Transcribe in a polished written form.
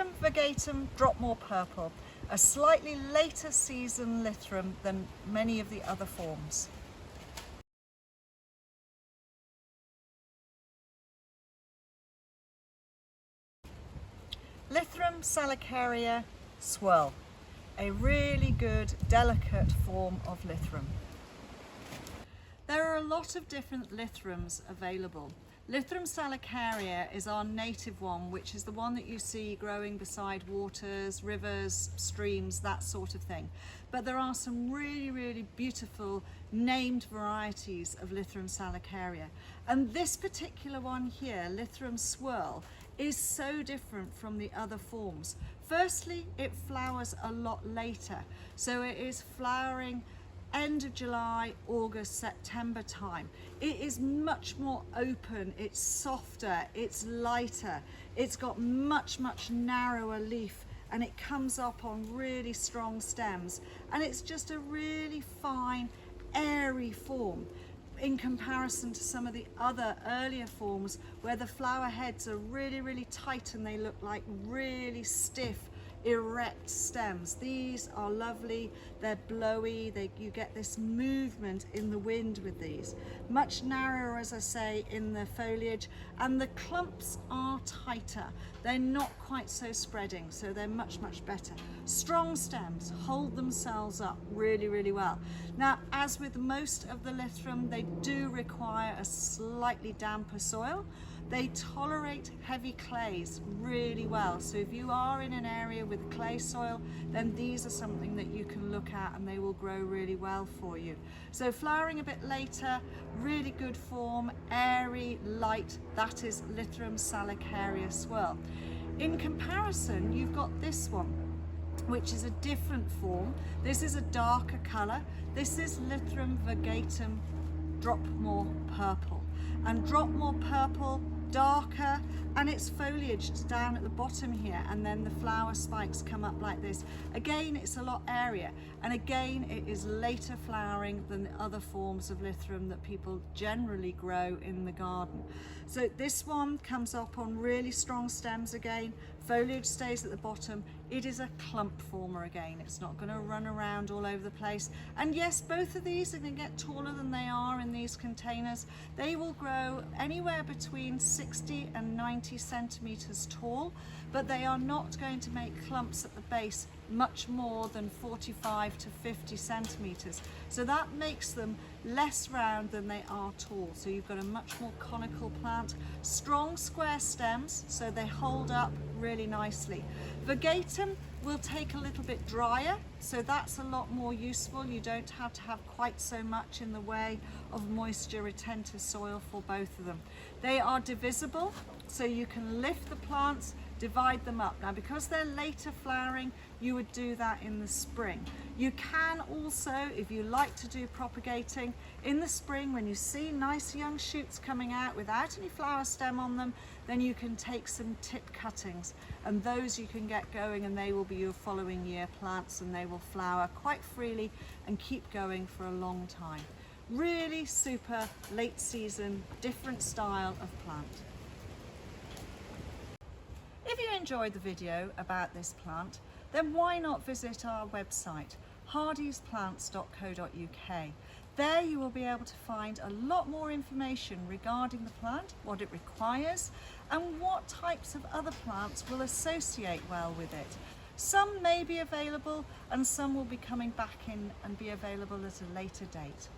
Lythrum virgatum Dropmore Purple, a slightly later season Lythrum than many of the other forms. Lythrum salicaria Swirl, a really good, delicate form of Lythrum. There are a lot of different Lythrums available. Lythrum salicaria is our native one, which is the one that you see growing beside waters, rivers, streams, that sort of thing. But there are some really, really beautiful named varieties of Lythrum salicaria. And this particular one here, Lythrum Swirl, is so different from the other forms. Firstly, it flowers a lot later. So it is flowering end of July, August, September time. It is much more open, it's softer, it's lighter, it's got much narrower leaf, and it comes up on really strong stems, and it's just a really fine, airy form in comparison to some of the other earlier forms where the flower heads are really tight and they look like really stiff, erect stems. These are lovely, they're blowy, you get this movement in the wind with these. Much narrower, as I say, in the foliage, and the clumps are tighter. They're not quite so spreading, so they're much better. Strong stems hold themselves up really well. Now, as with most of the Lythrum, they do require a slightly damper soil. They tolerate heavy clays really well. So if you are in an area with clay soil, then these are something that you can look at and they will grow really well for you. So flowering a bit later, really good form, airy, light, that is Lythrum salicaria Swirl. In comparison, you've got this one, which is a different form. This is a darker colour. This is Lythrum virgatum Dropmore Purple. And Dropmore Purple, darker, and its foliage is down at the bottom here, and then the flower spikes come up like this. Again, it's a lot airier, and again it is later flowering than the other forms of Lythrum that people generally grow in the garden. So this one comes up on really strong stems again, foliage stays at the bottom. It is a clump former again, it's not going to run around all over the place. And yes, both of these are going to get taller than they are in these containers. They will grow anywhere between 60 and 90 centimeters tall, but they are not going to make clumps at the base much more than 45 to 50 centimeters. So that makes them less round than they are tall. So you've got a much more conical plant, strong square stems, so they hold up really nicely. Virgatum will take a little bit drier, so that's a lot more useful. You don't have to have quite so much in the way of moisture retentive soil for both of them. They are divisible, so you can lift the plants, divide them up. Now, because they're later flowering, you would do that in the spring. You can also, if you like to do propagating, in the spring when you see nice young shoots coming out without any flower stem on them, then you can take some tip cuttings, and those you can get going, and they will be your following year plants, and they will flower quite freely and keep going for a long time. Really super late season, different style of plant. If you enjoyed the video about this plant, then why not visit our website, hardysplants.co.uk. There you will be able to find a lot more information regarding the plant, what it requires, and what types of other plants will associate well with it. Some may be available, and some will be coming back in and be available at a later date.